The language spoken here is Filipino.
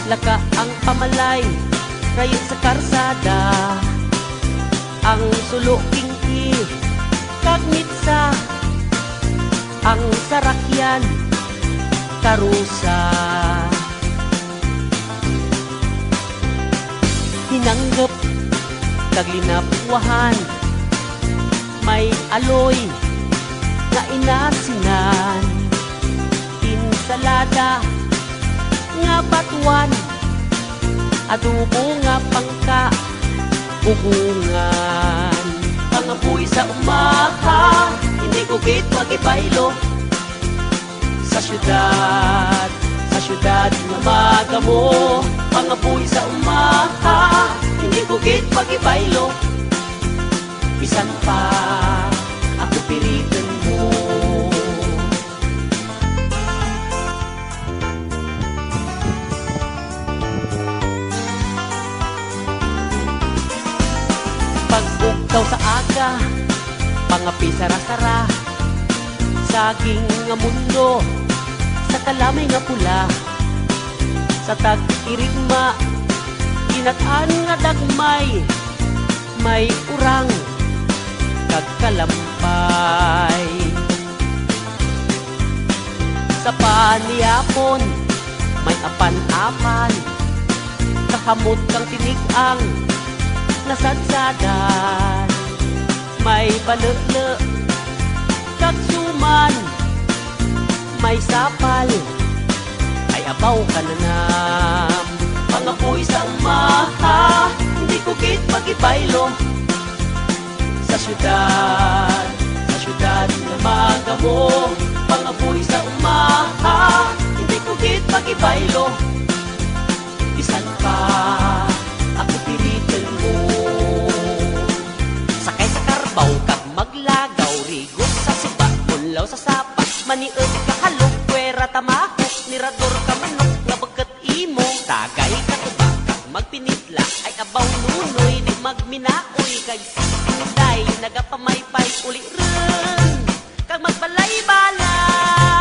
laka ang pamalay, rayon sa karsada. Ang suluking kagnitsa, ang sarakyan, karusa. Hinanggap, kaglinapuhan, may aloy, nga inasinan. Insalada, nga batuan, adobo nga pangka, ugungan. Pangabuhi sa umaha, hindi ko git magibaylo. Sa syudad nga magamo. Pangabuhi sa umaha, hindi ko git magibaylo. Bisan pa, ako pilitan mo. Pagbugtaw sa aga, pangapi sara-sara, saging nga mundo, sa kalamay nga pula. Sa tag-irigma, ginatan nga dagmay, may urang, kagkalampay. Sa paniyapon, may apan-apan, kahamot kang tinigang, nasadsadan. May balele, kagsuman, may sapal, ay abaw ka na nam. Pangapoy sa umaha, hindi ko git magibaylo. Sa syudad na magamo. Pangapoy sa umaha, hindi ko git magibaylo. Bisan pa, ako pilitan mo. Sakay sa karbaw, kag maglagaw, rigot sa siba, mulaw sa sapa, maniod kahalo, kwera tamahok, nirador ka manok, nga bagat imo, tagay ka tuba, kag magpinitla, ay abaw nunoy, di magminaoy, kag sikunday, nagapamaypay uli rin, kag magbalay-balay.